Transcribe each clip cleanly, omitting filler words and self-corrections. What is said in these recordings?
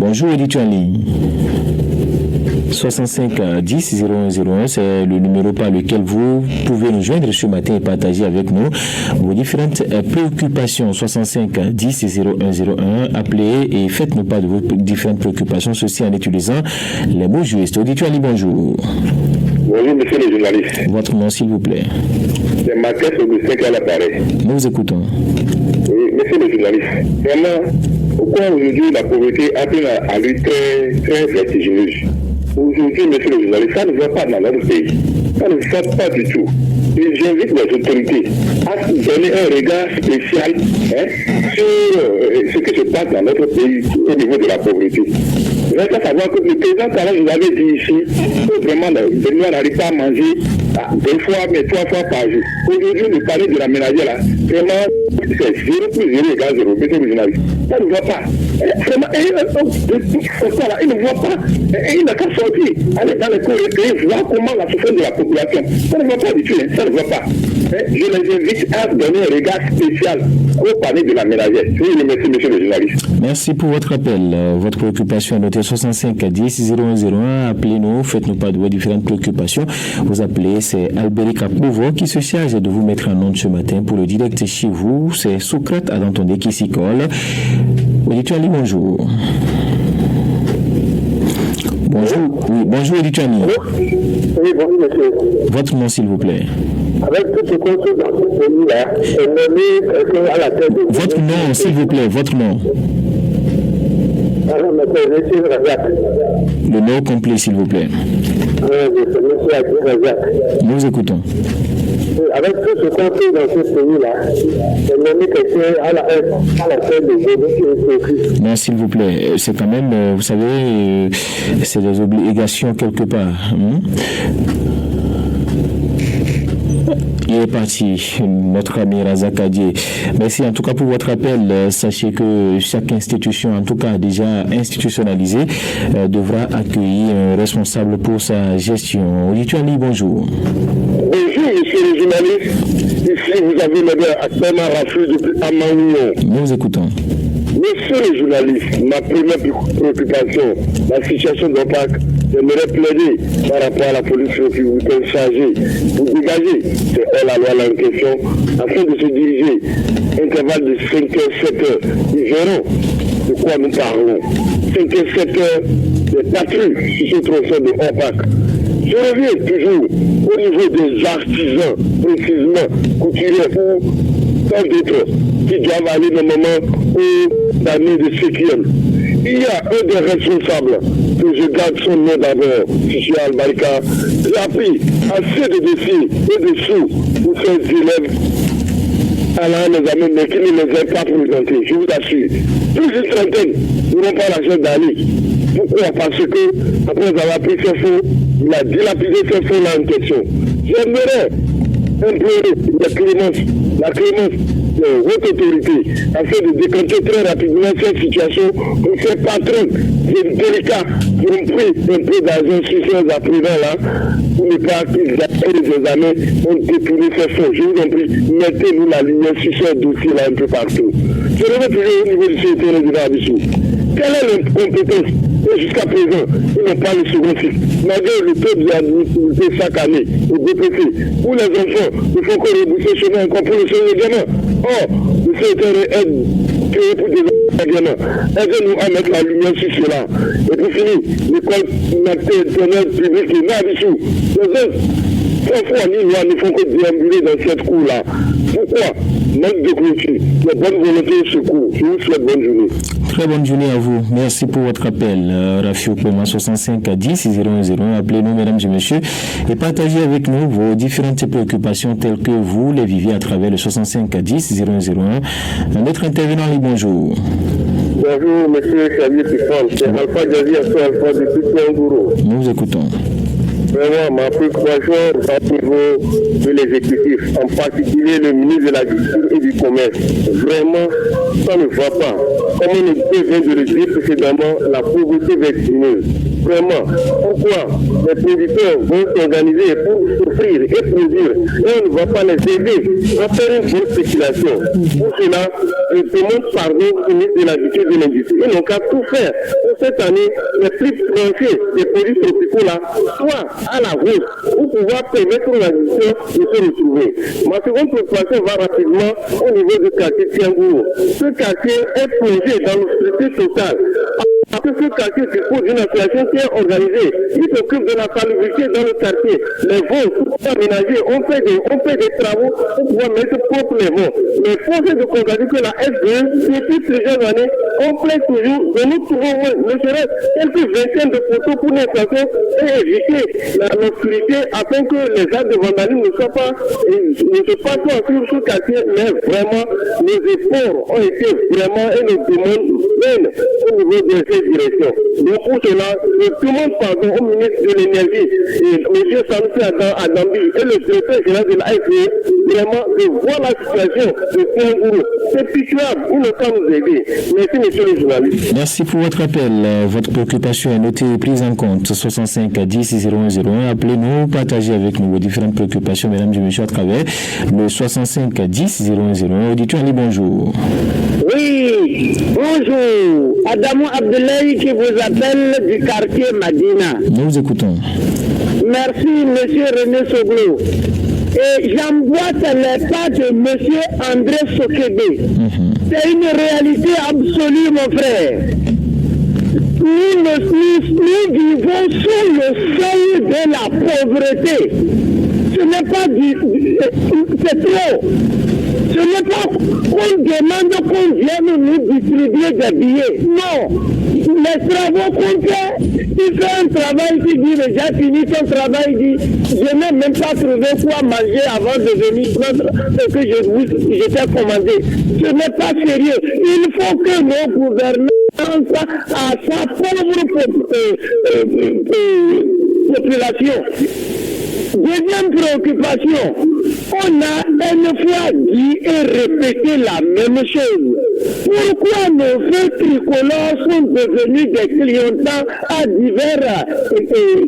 Bonjour, éditeur en ligne. 65 10 0101, c'est le numéro par lequel vous pouvez nous joindre ce matin et partager avec nous vos différentes préoccupations. 65 10 0101, appelez et faites-nous part de vos différentes préoccupations, ceci en utilisant les mots juristes. Auditeur Ali, bonjour. Bonjour, monsieur le journaliste. Votre nom, s'il vous plaît. C'est Mathias Augustin qui a l'appareil. Nous vous écoutons. Oui, monsieur le journaliste. Vraiment, pourquoi aujourd'hui la pauvreté atteint à lui très vertigineuse? Aujourd'hui, monsieur le journaliste, ça ne va pas dans notre pays. Ça ne va pas du tout. Et j'invite les autorités à donner un regard spécial sur ce qui se passe dans notre pays au niveau de la pauvreté. Il faut savoir que le président Talon nous avait dit ici que vraiment les Benoît n'arrivent pas à manger 2 fois, mais 3 fois par jour. Aujourd'hui, le palais de la ménagère, là, vraiment, c'est 0 plus 0 égale 0. Monsieur le journaliste, ça ne va pas. Vraiment, il ne voit pas. Il n'a qu'à sortir, aller dans les cours et voir comment la souffrance de la population. Ça ne va pas du tout, ça ne va pas. Je les invite à donner un regard spécial au palais de la ménagère. Je vous remercie, monsieur le journaliste. Merci pour votre appel. Votre préoccupation est notée 65 10 0101. Appelez-nous, faites-nous part de vos différentes préoccupations. Vous appelez, c'est Albéric Apouvo qui se charge de vous mettre en onde ce matin pour le direct chez vous. C'est Socrate à Dantondé qui s'y colle. Auditeur Ali, bonjour. Bonjour, oui, bonjour éditeur Ali. Oui, bonjour monsieur. Votre nom s'il vous plaît. Avec tout ce qu'on fait dans ce pays-là, on met quelqu'un à la tête de... Votre nom s'il vous plaît, votre nom. Alors, monsieur Razak. Le nom complet s'il vous plaît. C'est monsieur Adil Razak. Nous vous écoutons. Avec tout ce qu'on fait dans ce pays-là, on met quelqu'un à la tête de Jésus. Non, s'il vous plaît, c'est quand même, vous savez, c'est des obligations quelque part. Il est parti, notre ami Razak Adié. Merci en tout cas pour votre appel. Sachez que chaque institution, en tout cas déjà institutionnalisée, devra accueillir un responsable pour sa gestion. Auditeur Ali, bonjour. Bonjour, monsieur le journaliste. Ici, vous avez l'aide actuellement Rafus depuis Amaouillon. Nous vous écoutons. Monsieur le journaliste, ma première préoccupation, la situation d'OPAC, j'aimerais plaider par rapport à la police républicaine chargée pour dégager la loi là en question afin de se diriger intervalle de 5h, 7h. Ils verront de quoi nous parlons. 5h, 7h, des patrouilles qui se tronçonnent de OPAC. Je reviens toujours au niveau des artisans, précisément couturiers ou tant d'autres qui doivent aller normalement aux années de séquiel. Il y a un des responsables, que je garde son nom d'abord, Fichier Albarika, qui a pris assez de dossiers et de sous pour ses élèves à la examen, mais qui ne les a pas présentés. Je vous assure, plus d'une trentaine n'auront pas l'argent d'aller. Pourquoi? Parce que, après avoir pris ses fonds, il a dilapidé ses fonds là en question. J'aimerais implorer la clémence de haute autorité afin de décanter très rapidement cette situation où ces patrons délicats qui ont pris un peu d'argent sur ces apprenants là pour ne pas qu'ils aient les examens ont détourné ces fonds. Je vous en prie, mettez-nous la lumière sur ce dossier là un peu partout. Je reviens toujours au niveau du secrétaire de Abissou. Quelle est l'incompétence? Et jusqu'à présent, ils n'ont pas le second cycle. Malgré le taux de l'admissibilité chaque année au BPC, où les enfants ne font que rebousser chemin encore pour le second examen. Or, le secrétaire est créé pour des examens. Aidez-nous à mettre la lumière sur cela. Et pour finir, l'école maternelle publique de Nabissou. Les autres, sans foi ni loi, ne font que déambuler dans cette cour-là. Pourquoi? Manque de clôture, de bonne volonté et secours. Je vous souhaite bonne journée. Très bonne journée à vous. Merci pour votre appel. Rafio Poma 65 10 0101. Appelez-nous, mesdames et messieurs, et partagez avec nous vos différentes préoccupations telles que vous les vivez à travers le 65 10 0101. Notre intervenant, bonjour. Bonjour, monsieur Xavier Pifan. C'est Alpha Javier Alpha depuis Tongoro. Nous vous écoutons. Vraiment, ma préoccupation au niveau de l'exécutif, en particulier le ministre de l'Agriculture et du Commerce. Vraiment, ça ne va pas. Comme on vient de le dire précédemment, la pauvreté vertigineuse. Vraiment, pourquoi les producteurs vont s'organiser pour souffrir et produire et on ne va pas les aider à faire une bonne spéculation. Pour cela, je demande pardon au ministre de l'Agriculture et de l'Industrie. Ils n'ont qu'à tout faire pour cette année, les prix planchers des produits tropicaux là, soit à la hausse pour pouvoir permettre aux agriculteurs de se retrouver. Ma seconde préoccupation va rapidement au niveau du quartier Tiangourou. Ce quartier est plongé dans l'obscurité totale. Parce que ce quartier dispose d'une association qui est organisée, qui s'occupe de la salubrité dans le quartier. Les vents, tout aménagés, on fait des travaux pour pouvoir mettre propre les vents. Mais force est de constater que la SDE, depuis plusieurs années, on plaît toujours de nous trouver ne serait quelques vingtaines de photos pour l'installation et éviter l'obscurité afin que les actes de vandalisme ne se passent pas sur ce quartier. Mais vraiment, nos efforts ont été vraiment et nos demandes pleines au niveau de ces directions. Donc pour cela, je demande pardon au ministre de l'Énergie, M. Sanusi Adambi et le directeur général de la FDE, vraiment de voir la situation de Tiangourou. C'est pitoyable, il ne peut nous aider. Merci, monsieur le journaliste. Merci pour votre appel. Votre préoccupation est notée et prise en compte. 65 10 0101. Appelez-nous, partagez avec nous vos différentes préoccupations, mesdames et messieurs, à travers le 65 10 0101. Auditeur, bonjour. Oui, bonjour. Adamou Abdoulaye qui vous appelle du quartier Madina. Nous vous écoutons. Merci, monsieur René Soglo. Et j'emboîte les pas de monsieur André Sokebe. C'est une réalité absolue, mon frère. Nous vivons sous le seuil de la pauvreté. Ce n'est pas c'est trop. Ce n'est pas qu'on demande qu'on vienne nous distribuer des billets. Non. Les travaux qu'on fait, tu fais un travail, tu dis, mais j'ai fini ton travail, dit, je n'ai même pas trouvé quoi manger avant de venir prendre ce que je t'ai commandé. Ce n'est pas sérieux. Il faut que nos gouvernants à sa pauvre population. Deuxième préoccupation, on a une fois dit et répété la même chose. Pourquoi nos feux tricolores sont devenus des clientants à divers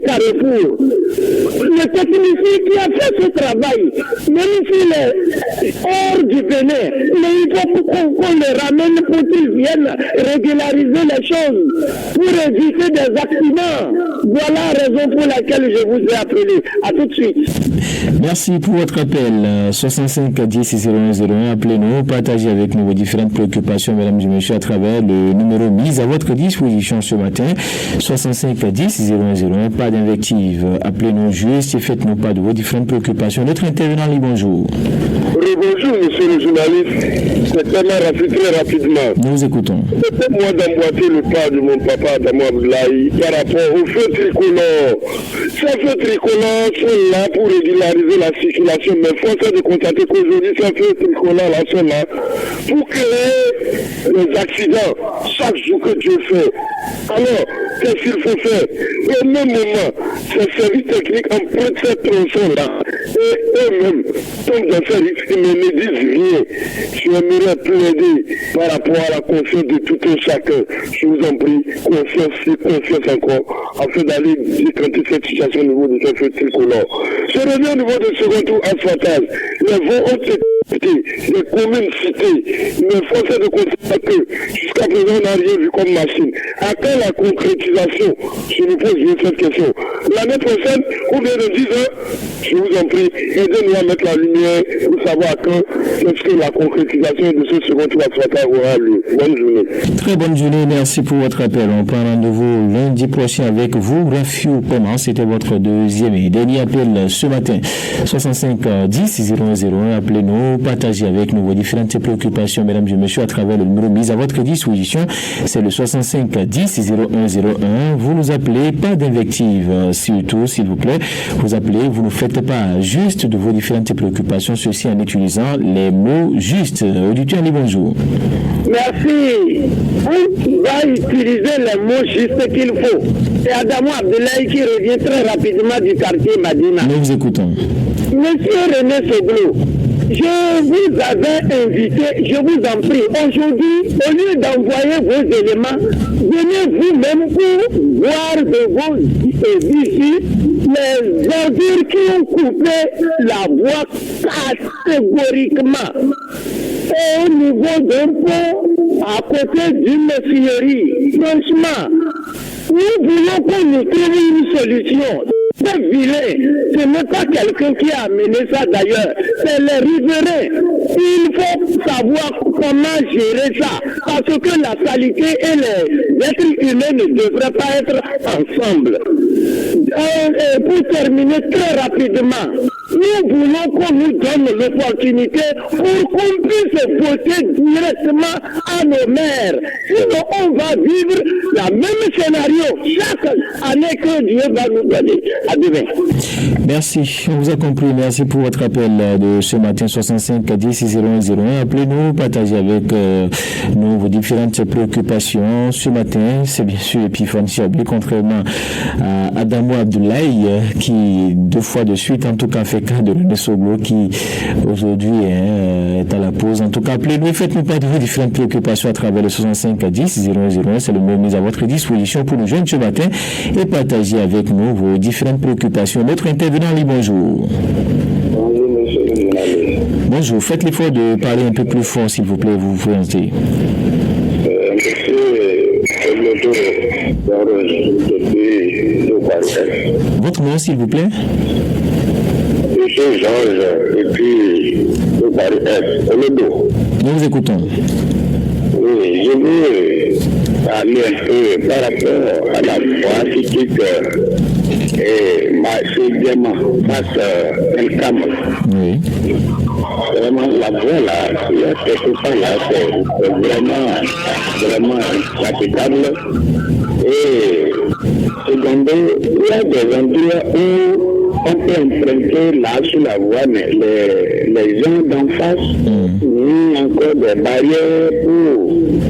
carrefours? Le technicien qui a fait ce travail, même s'il est hors du Bénin, mais il faut qu'on le ramène pour qu'ils viennent régulariser les choses, pour éviter des accidents. Voilà la raison pour laquelle je vous ai appelé. À tout de suite. Merci pour votre appel. 65 10 0101. Appelez-nous, partagez avec nous vos différentes préoccupations, mesdames et messieurs, à travers le numéro mis à votre disposition ce matin. 65 10 0101. Pas d'invective. Appelez-nous juste et faites-nous pas de vos différentes préoccupations. Notre intervenant, bonjour. Bonjour, monsieur le journaliste. C'est très rapidement. Nous vous écoutons. C'est moi d'emboîter le pas de mon papa, Adamou Abdoulaye, par rapport aux feux tricolores. Ces feux tricolores sont là pour régulariser la circulation, mais force est de constater qu'aujourd'hui, ces feux tricolores-là sont là pour créer les accidents chaque jour que Dieu fait. Alors, qu'est-ce qu'il faut faire? Au même moment, ces services techniques empruntent cette tronçon-là et eux-mêmes tombent dans ces risques, mais ne disent rien. J'aimerais plaider par rapport à la confiance de tout un chacun. Je vous en prie, confiance encore, afin d'aller décanter cette situation au niveau de ce feu tricolore. Je reviens au niveau du second tour asphaltage. Les voies ont été les communes citées, mais force est de constater que jusqu'à présent on n'a rien vu comme machine. À quand la concrétisation? Je nous pose bien cette question. L'année prochaine, ou bien de 10 ans, je vous en prie, aidez-nous à mettre la lumière pour savoir quand est-ce que la concrétisation de ce second tour asphaltage aura lieu. Bonne journée. Très bonne journée, merci pour votre appel. On prend rendez-vous lundi prochain avec vous. Rafiou Comment, c'était votre deuxième et dernier appel ce matin. 65 10 0101, appelez-nous, partagez avec nous vos différentes préoccupations, mesdames et messieurs, à travers le numéro mis à votre disposition. C'est le 65 10 0101. Vous nous appelez, pas d'invective, surtout, s'il vous plaît. Vous appelez, vous ne faites pas juste de vos différentes préoccupations, ceci en utilisant les mots justes. Auditeur, bonjour. Merci. On va utiliser les mots justes qu'il faut. C'est Adamo Abdoulaye qui revient très rapidement du quartier Madina. Nous vous écoutons. Monsieur René Soglo, je vous avais invité, je vous en prie, aujourd'hui, au lieu d'envoyer vos éléments, venez vous-même pour voir de vos ici les ordures qui ont coupé la voie catégoriquement. Et au niveau d'un pont, à côté d'une fillerie, franchement, nous voulons qu'on nous trouve une solution. C'est vilain, ce n'est pas quelqu'un qui a amené ça d'ailleurs, c'est les riverains. Il faut savoir comment gérer ça, parce que la saleté et les êtres humains ne devraient pas être ensemble. Et pour terminer très rapidement, nous voulons qu'on nous donne l'opportunité pour qu'on puisse voter directement à nos maires. Sinon, on va vivre le même scénario chaque année que Dieu va nous donner. À demain. Merci, on vous a compris. Merci pour votre appel de ce matin, 65 10 0101. Appelez-nous, partagez avec nous vos différentes préoccupations. Ce matin, c'est bien sûr Epiphane Chiablé, contrairement à Adamo Abdoulaye, qui 2 fois de suite, en tout cas, fait cas de René Soglo, qui aujourd'hui est à la pause. En tout cas, appelez-nous et faites-nous part de vos différentes préoccupations à travers le 65 10 0101. C'est le mot mis à votre disposition pour nous joindre ce matin et partager avec nous vos différentes préoccupations. Notre intervenant, bonjour. Bonjour, monsieur le journaliste. Bonjour, faites l'effort de parler un peu plus fort, s'il vous plaît, vous vous présentez. Monsieur depuis le Paris. Votre nom, s'il vous plaît? Monsieur Georges, depuis le Paris. Nous vous écoutons. Oui, je veux parler un peu par rapport à la voie cyclique et Marseille-Diamant face à El Cam. Oui. Vraiment, la voie là, il y a quelque part là, c'est vraiment praticable. Et secondo, il y a des endroits où on peut emprunter là sur la voie, mais les gens d'en face ont encore des barrières pour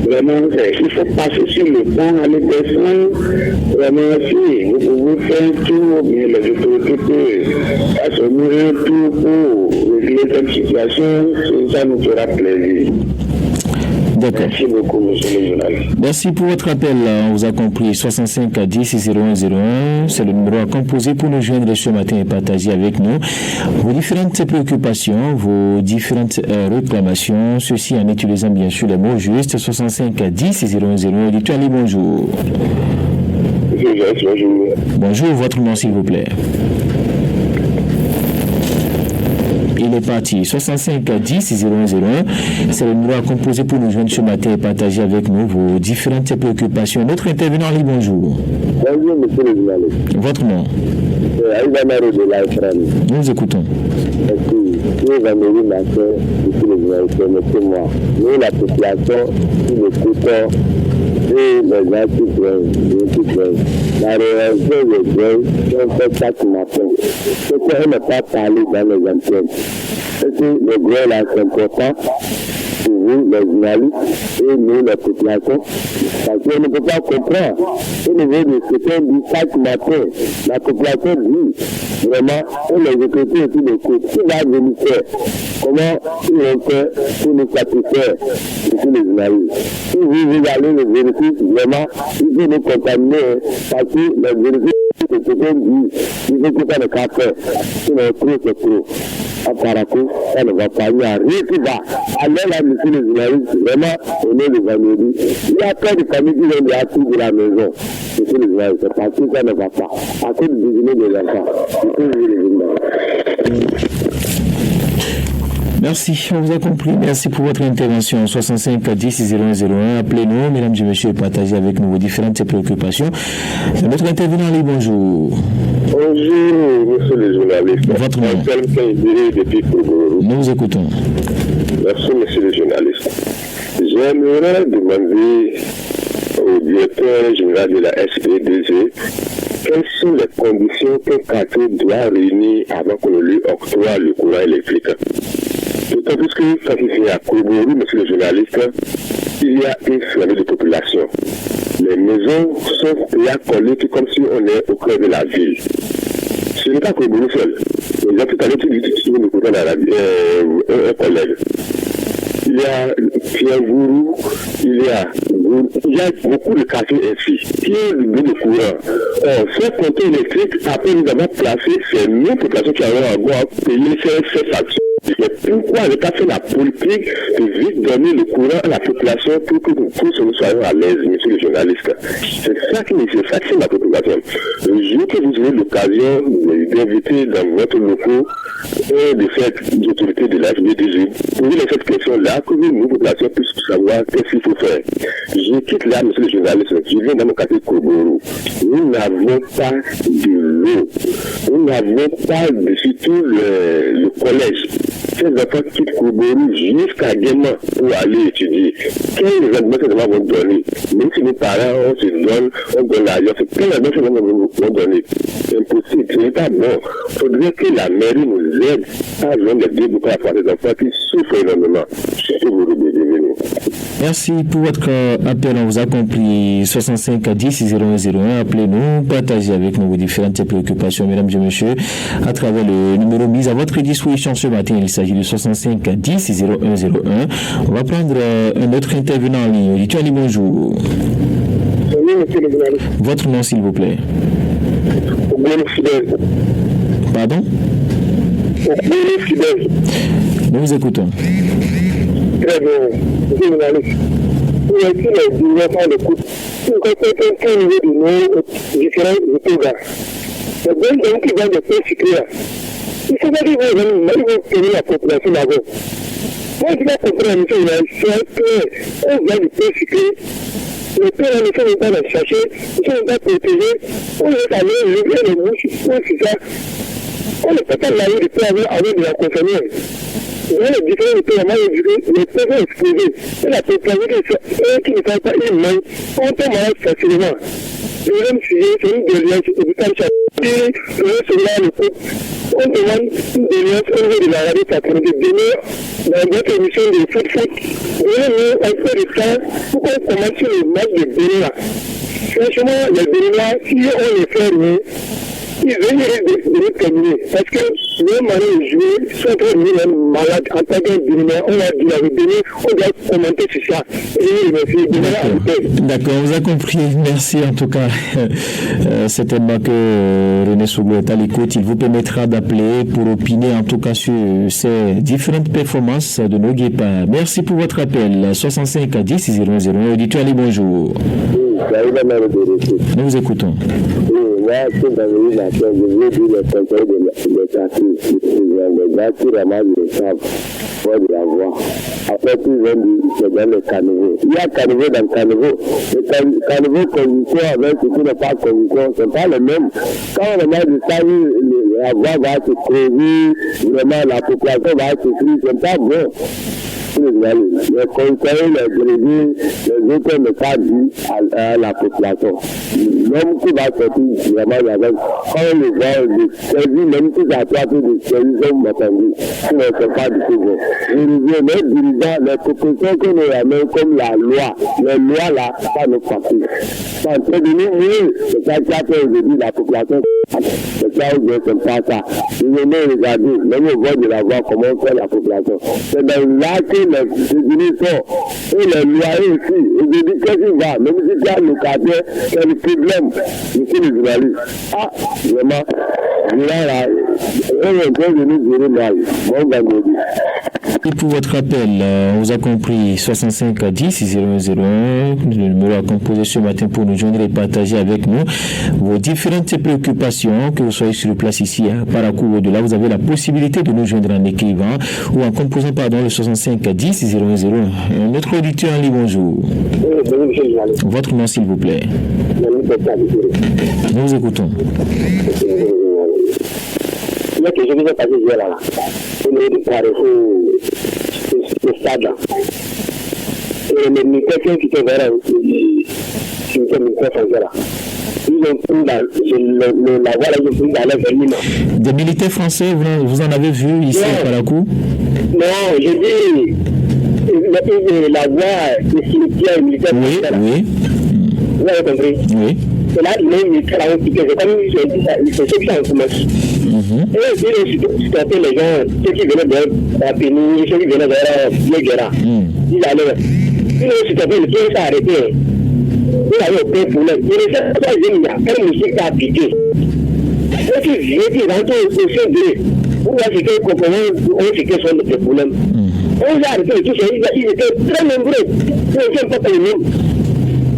vraiment, il faut passer sur le pont, aller descendre. Vraiment, si vous pouvez faire un tour, mais les autorités peuvent assumer un tour pour régler cette situation, ça nous fera plaisir. D'accord. Merci beaucoup, monsieur le journaliste. Merci pour votre appel. On vous a compris. 65 10 0101. C'est le numéro à composer pour nous joindre ce matin et partager avec nous vos différentes préoccupations, vos différentes réclamations. Ceci en utilisant bien sûr les mots justes. 65 10 0101. Dites-toi, bonjour. Bonjour. Bonjour, votre nom s'il vous plaît. Il est parti. 65 10 0101. C'est le numéro à composer pour nous joindre ce matin et partager avec nous vos différentes préoccupations. Notre intervenant, bonjour. Bonjour, monsieur le journaliste. Votre nom? Aïdamaro de l'Aïkrani. Nous vous écoutons. Merci. Nous, Valérie Masson, monsieur le journaliste, permettez-moi. Nous, la population, nous l'écoutons et les gens qui plaignent. La réaction des gens, on fait chaque matin. Ce qu'on n'a pas parlé dans les enquêtes. Parce que le gros là, c'est important pour vous, les journalistes, et nous, la population, parce qu'on ne peut pas comprendre. Au niveau de ce qu'on dit chaque matin, la population dit, vraiment, on les écoute aussi de côté. Qui va venir faire? Comment ils vont faire pour nous satisfaire, monsieur les journalistes? Si vous allez les vérifier, vraiment, ils vont nous contaminer, parce que les vérifiés, c'est ce qu'on dit, ils vont pas le café, sinon trop, c'est trop. Apparemment, ça ne va pas, il n'y a rien qui va. Alors là, monsieur les journalistes, vraiment, on est les vendredis. Il y a plein de familles qui viennent de assis de la maison. Monsieur les journalistes, parce que ça ne va pas. À cause du déjeuner des enfants. Monsieur les journalistes. Merci, on vous a compris. Merci pour votre intervention. 65 10 0101. Appelez-nous, mesdames et messieurs, et partagez avec nous vos différentes préoccupations. C'est notre intervenant, bonjour. Bonjour, monsieur le journaliste. Votre nom? Depuis Togo. Nous vous écoutons. Merci, monsieur le journaliste. J'aimerais demander au directeur général de la SPDG quelles sont les conditions qu'un quartier doit réunir avant qu'on lui octroie le courant électrique. D'autant plus que quand il est à Koboru, monsieur le journaliste, il y a une flambée de population. Les maisons sont collées comme si on est au cœur de la ville. Ce n'est pas Koboru seul. Il y a tout à l'heure qui dit de courant dans la ville, un collègue. Il y a Pierre-Gourou, il y a beaucoup de quartiers ainsi, qui est le bout de courant. Or, ce compteur électrique, après nous avons placé, c'est nos populations qui avons avoir payé ces factures. Mais pourquoi l'État fait la politique de vite donner le courant à la population pour que nous tous nous soyons à l'aise, monsieur le journaliste? C'est ça qui nous fait la population. Le jour que vous aurez l'occasion d'inviter dans votre locaux de cette autorité de la FBDG, posez cette question-là, que nous, populations, puissent savoir qu'est-ce qu'il faut faire. Je quitte là, monsieur le journaliste, je viens dans mon quartier Koboru. Nous n'avons pas de l'eau. Nous n'avons pas surtout le collège. Ces enfants quittent Koboru jusqu'à Guéman pour aller étudier. Quels événements ces enfants vont donner? Même si nos parents, on donne l'argent, c'est quels événements ces enfants vont donner? C'est impossible, ce n'est pas bon. Il faudrait que la mairie nous aide à joindre les deux boucles à des enfants qui souffrent énormément. C'est ce que vous devez. Merci pour votre appel. On vous a compris. 65 10 0101. Appelez-nous, partagez avec nous vos différentes préoccupations, mesdames et messieurs, à travers le numéro mis à votre disposition ce matin. Il s'agit de 65 10 0101. On va prendre un autre intervenant en ligne. Auditeur, bonjour. Oui, monsieur le journaliste. Votre nom, s'il vous plaît. Pardon? Nous vous écoutons. Très bien, monsieur le journaliste. Pour ainsi les dirigeants de couple, pour quelqu'un au niveau de nos différents états, c'est bien donc qui va de persécuter. Il faut pas dire que vous allez tenir la population d'abord. Moi, je vais comprendre, monsieur le journaliste, qu'on va le persécuter. Le père, il ne faut pas le chercher, il ne faut pas protéger, on est allé lever les mouches, c'est ça. On ne peut pas l'aller de paix avec de la conférence. Les différents pays, les personnes exposées, et la population qui ne fait pas une main, on peut malade facilement. Le même sujet, c'est une déliance hôpital Chapé, on demande une déliance au niveau de la radio 90 demain dans votre émission de foot. Donnez-nous un peu de temps pour qu'on commence sur le match de Bénin. Franchement, les Béninois, si on les fait rien, ils viennent de terminer. Parce que les manières de jouer sont très malades en tant que Béninois. On a dit avec Bénin, on doit commenter sur ça. D'accord, on vous a compris. Merci en tout cas. Certainement que René Sougou est à l'écoute. Il vous permettra d'appeler pour opiner en tout cas sur ces différentes performances de nos guépards. Merci pour votre appel. 65 10 001. Auditeur, allez, bonjour. Nous vous écoutons. Après tout, c'est dans le caniveau. Il y a caniveau dans le caniveau. Le caniveau condition avec ce qui n'est pas condition, c'est pas le même. Quand on a de ça, la voie va se crever, vraiment la population va souffrir, c'est pas bon. Les conseils, les délégués, les autres ne pas dit à la population. L'homme qui va sortir vraiment avec, quand on le voit, le service, même si ça doit être des services, on m'attendait. Sinon, c'est pas du tout bon. Les dirigeants, les propositions que nous avons comme la loi, les lois là, ça nous fatigue. C'est en train de nous mieux, c'est ça qui a fait aujourd'hui la population. C'est ça où je ne sais pas ça. Vous venez regarder, même au vote de la voix, comment fait la population. C'est dans là que les dirigeants et les loyers aussi, et je dis qu'est-ce qu'il va, même si tu as le quartier, c'est le problème, ici les journalistes. Ah, vraiment, là, on est bien venu gérer mal. Bon vendredi. Et pour votre appel, on vous a compris 65 10 001, le numéro à composer ce matin pour nous joindre et partager avec nous vos différentes préoccupations, que vous soyez sur place ici à Parakou ou au-delà. Vous avez la possibilité de nous joindre en écrivant ou en composant le 65 10 001. Notre auditeur en ligne, bonjour. Votre nom, s'il vous plaît. Nous vous écoutons. Je vous ai passé là. au niveau du carrefour, le stade là. Et les militaires qui étaient vers les militaires français là. Ils ont pris la voie là, ils ont pris dans les vermines. Des militaires français, vous en avez vu ici à Parakou? Non, j'ai dit la voie des cimetières militaires français là. Oui. Vous avez compris? Oui. Et là, les militaires là ont piqué, c'est comme ils se sont en commerce. Et ils ont supporté les gens, ceux qui venaient de la péninsule, ceux qui venaient de la guerre. Ils allaient. Ils ont supporté, le pied s'est arrêté. Ils avaient au pays pour l'eux. Ils ne savent pas quelle musique a piqué. Et puis, j'ai dit, dans tout le CD, où il y a ce que on fiquait sur le problème. On les a arrêtés, ils étaient très nombreux. Ils n'ont pas payé même.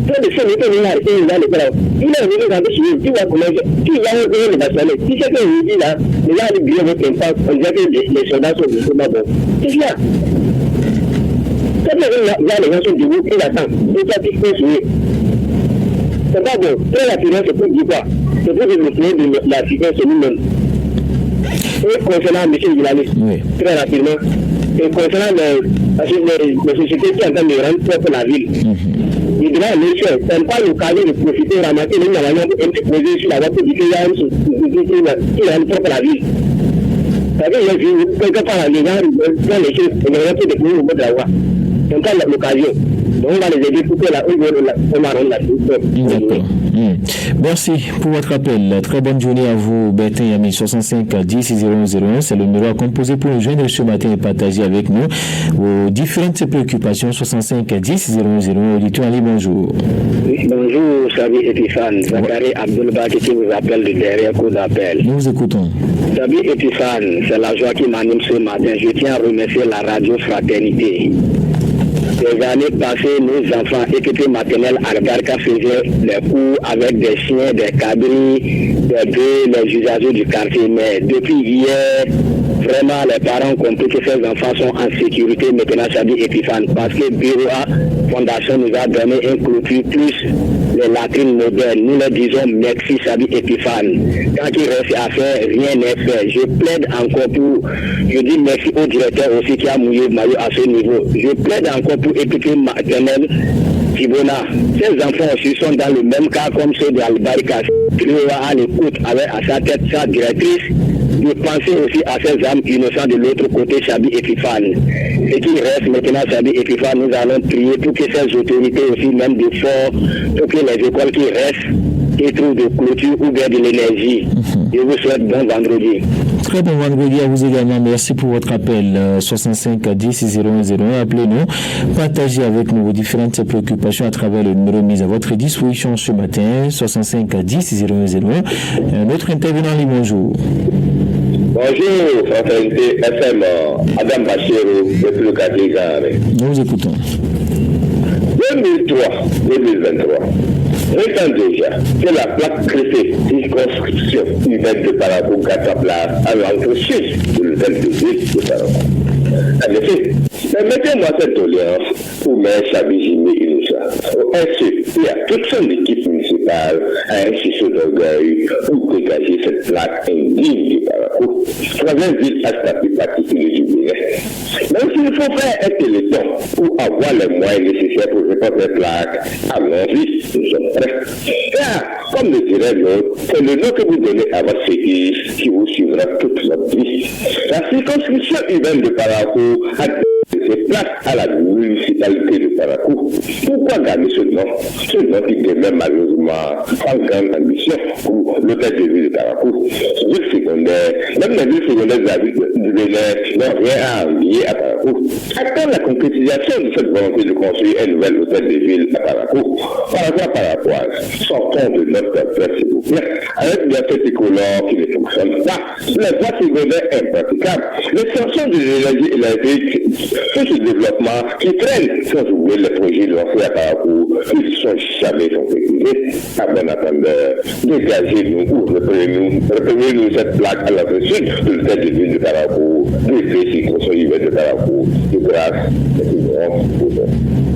Quand les gens étaient venus arrêter, ils allaient là. Il est venu dans des choses, il va commencer. Si il y a un peu de nationalité, si c'est qu'il dit là, les gens allaient bien votre impact, on dirait que les soldats sont des soldats bons. C'est ça. Quand les gens sont debout, ils attendent. Ils doivent être construits. C'est pas bon. Très rapidement, c'est pour dire quoi? C'est pour développer de l'Africain sur nous-mêmes. Et concernant M. Gilali, très rapidement, et concernant les sociétés qui entendent de rendre propre la ville, il devrait aller sur, c'est pas l'occasion de profiter, ramasser les moyens pour poser sur la voie pour dire qu'il y a une société qui rend propre la ville. Vous savez, il y a vu, quelque part, les gens, dans les choses, ils n'ont pas de pays au bout de la voie. C'est pas l'occasion. Donc, on va les aider pour que la rende la ville. D'accord. Merci pour votre appel. Très bonne journée à vous, Bertin Yami, 65 10 001. C'est le numéro à composer pour nous joindre ce matin et partager avec nous vos différentes préoccupations. 65 10 001. Auditeur Ali, bonjour. Oui, bonjour, Sabi Etifan. Zachary Abdelbaki qui vous appelle de derrière coup d'appel. Nous vous écoutons. Sabi Etifan, c'est la joie qui m'anime ce matin. Je tiens à remercier la radio Fraternité. Les années passées, nos enfants équipés maternels à Garka faisaient les cours avec des chiens, des cabris, des bœufs, les usagers du quartier. Mais depuis hier, vraiment, les parents ont compris que ces enfants sont en sécurité maintenant, Sabi Etifan, parce que BOA Fondation nous a donné un clôture plus les latrines modernes. Nous leur disons merci, Sabi Etifan. Quand il reste à faire, rien n'est fait. Je plaide encore pour, je dis merci au directeur aussi qui a mouillé le maillot à ce niveau. Je plaide encore pour équiper maternelle Tibona. Ces enfants aussi sont dans le même cas comme ceux d'Albarika. Il va à l'écoute avec à sa tête sa directrice. De penser aussi à ces âmes innocents de l'autre côté, Sabi Etifan. Et qui reste maintenant, Sabi Etifan, nous allons prier pour que ces autorités aussi, même de fort, pour que les écoles qui restent, qui trouvent de clôture ou bien de l'énergie. Je vous souhaite bon vendredi. Très bon vendredi à vous également. Merci pour votre appel. 65 10 001. Appelez-nous. Partagez avec nous vos différentes préoccupations à travers le numéro mis à votre disposition ce matin. 65 10 001. Notre intervenant, bonjour. Bonjour, Fraternité FM, Adam Bachirou, depuis le quartier Gare. Nous vous écoutons. 2003-2023. Récent déjà que la plaque créée circonscription urbaine de Parakou gagne sa place à l'entrée sud de l'hôtel de ville de Parakou. En effet, permettez-moi cette tolérance pour mettre Sabi Jimé Innocent. Au SE, il y a toute son équipe municipale à un sursaut d'orgueil pour dégager cette plaque indigne de Parakou. Troisième ville à statut particulier du Bénin. Même s'il faut faire un téléthon pour avoir les moyens nécessaires pour répondre cette plaque, allons-y, nous sommes prêts. Car, comme le dirait l'autre, c'est le nom que vous donnez à votre fétiche qui vous suivra toute votre vie. La circonscription urbaine de Parakou a ses places à la municipalité de Parakou. Pourquoi garder ce nom? Ce nom qui demeure malheureusement sans grande ambition pour l'hôtel de ville de Parakou. Ville secondaire, même les villes secondaires du Bénin n'ont rien à envier à Parakou. Attends la concrétisation de cette volonté de construire un nouvel hôtel de ville à Parakou. Paracoise, sortons de notre place, s'il vous plaît, avec bien fait tricolore qui ne fonctionne pas. Les voies secondaires impraticables, l'extension de l'énergie électrique, tout ce développement qui traîne, sans oublier les projets lancés à Parakou, ils ne sont jamais concrétisés. À bon attendeur, dégagez-nous ou reprenez-nous cette plaque à l'entrée sud de l'hôtel de ville de Parakou, de circonscription urbaine de Parakou, de grâce,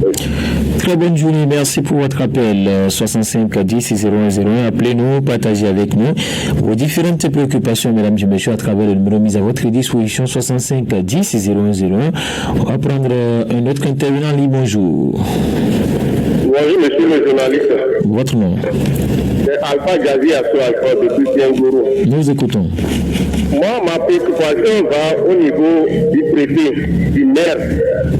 de Très bonne journée, merci pour votre appel. 65 10 0101, appelez-nous, partagez avec nous vos différentes préoccupations, mesdames et messieurs, à travers le numéro mis à votre disposition 65 10 0101. On va prendre un autre intervenant en ligne. Bonjour. Bonjour, monsieur le journaliste. Votre nom? C'est Alpha Gazi Asso depuis Tiengourou. Nous écoutons. Moi, ma préoccupation va au niveau du préfet, du maire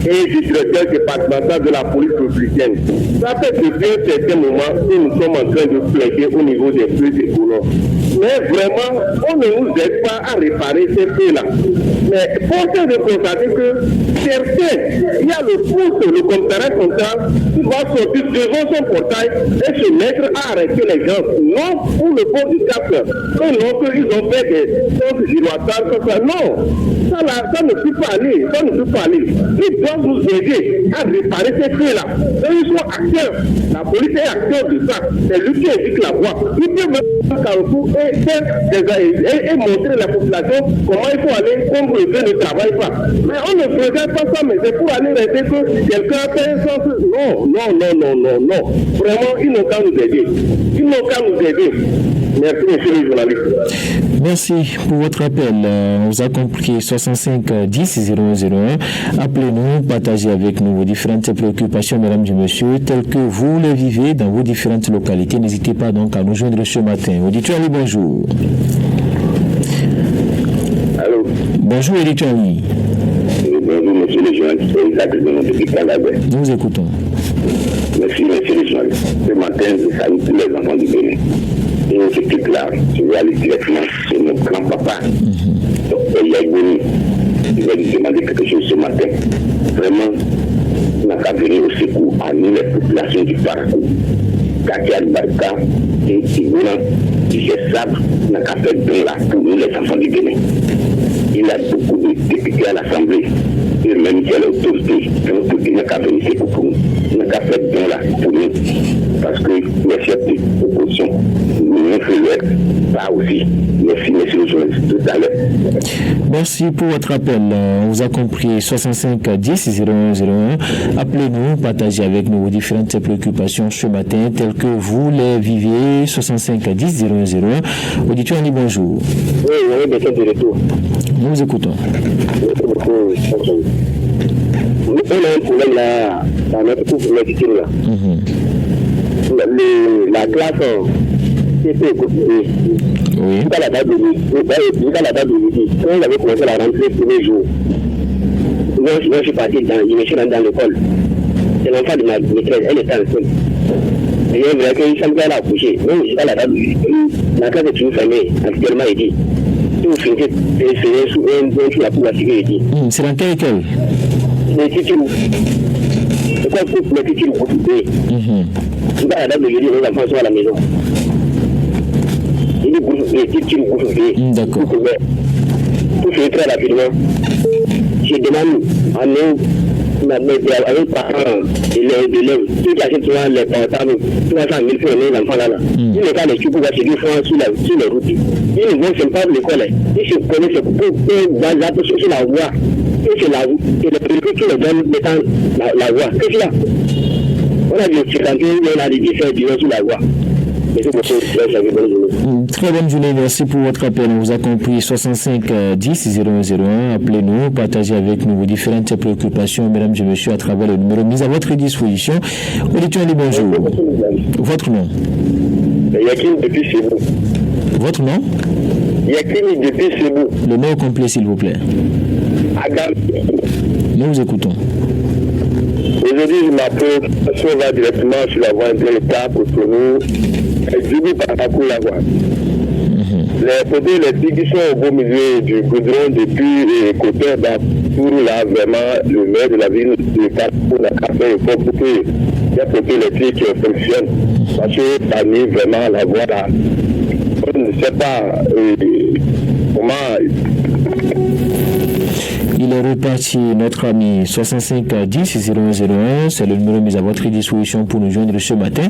et du directeur départemental de la police républicaine. Ça fait depuis un certain moment que nous sommes en train de plaider au niveau des feux et colons. Mais vraiment, on ne nous aide pas à réparer ces feux-là. Mais force est de constater que certains, il y a le pouce, le commissariat central, qui va sortir devant son portail et se mettre à arrêter les gens. Non pour le port du cap, que non, qu'ils ont fait des choses giratoires, comme ça. Non, ça ne peut pas aller, ça ne peut pas aller. Ils doivent nous aider à réparer ces feux-là. Ils sont acteurs, la police est acteur de ça. C'est lui qui indique la voie. Il peut même faire un carrefour et montrer à la population comment il faut aller, comme le feu ne travaille pas. Mais on ne faisait pas ça, mais c'est pour aller rester que quelqu'un fait un sens. Non. Vraiment, ils n'ont qu'à nous aider. Merci, monsieur le journaliste. Merci pour votre appel. On vous a compris 65 10 0101. Appelez-nous, partagez avec nous vos différentes préoccupations, mesdames et messieurs, telles que vous les vivez dans vos différentes localités. N'hésitez pas donc à nous joindre ce matin. Auditeur, bonjour. Allô. Bonjour, auditeur. Bonjour, monsieur le journaliste. Nous vous écoutons. Merci, monsieur le journaliste. Ce matin, je salue tous les enfants du Bénin. Et je suis clair, je vais aller directement chez mon grand-papa, Dr. Yagouni. Je vais lui demander quelque chose ce matin. Vraiment, il n'a qu'à venir au secours à nous, les populations du parcours. Katia Barka et Tibouna, qui se savent, n'a qu'à faire don là pour nous, les enfants du Bénin. Il a beaucoup de députés à l'Assemblée. Et même si elle est autorité, il n'a qu'à venir secours pour nous. Il n'a qu'à faire don là pour nous. Parce que les chefs de l'opposition, nous faisons ça aussi. Merci, monsieur le journaliste, tout à l'heure. Merci pour votre appel. On vous a compris 65 10 0101. Appelez-nous, partagez avec nous vos différentes préoccupations ce matin, telles que vous les vivez. 65 10 0101. Auditeur, bonjour. Oui, besoin de retour. Nous vous écoutons. On a un problème là, dans notre couple médical là. La classe c'était occupée. Oui. Jusqu'à la date de midi. Quand on avait commencé la rentrée le premier jour, moi je suis parti je me suis rendu dans l'école. C'est l'enfant de ma maîtresse, elle était enceinte. Et il vrai qu'il semble qu'elle a accouché. Donc jusqu'à la date de midi, la classe est toujours fermée, actuellement il dit. Si vous finissez c'est sous un sous la cour à sécurité. C'est dans quelle école? Les titres. C'est quoi pour les titres occupés? Jusqu'à la date de jeudi, les enfants sont à la maison. Il dit les titres occupés. D'accord. Pour faire très rapidement, je demande à nous, avec parents et les élèves, qui achètent souvent les portables, 300 000 pour les enfants là. Ils ne pas les tuer pour acheter des fois sur les routes. Ils ne vont même pas à l'école. Ils se connaissent pour sur la voie. Et c'est la route. Et le préfet qui les donne mettant la voie. Qu'est-ce qu'il y a? On a des circuits, on a des différents sur la voie. Très bonne journée, merci pour votre appel. On vous a compris 65 10 0101. Appelez-nous, partagez avec nous vos différentes préoccupations, mesdames et messieurs, à travers le numéro mis à votre disposition. Auditeur, bonjour. Votre nom? Yakin depuis Sebou. Votre nom? Yakin depuis Sebou. Le nom complet, s'il vous plaît. Adam. Nous vous écoutons. Aujourd'hui, ma préoccupation va directement sur la voie de l'État pour nous. Du coup, par parcours la voie. Les poteaux électriques qui sont au beau milieu du goudron depuis côté pour là, vraiment, le maire de la ville de Carrefour n'a qu'à faire effort pour que les poteaux électriques fonctionnent. Parce que parmi vraiment la voie là, on ne sait pas comment. Il est reparti, notre ami 65 10 0101. C'est le numéro mis à votre disposition pour nous joindre ce matin.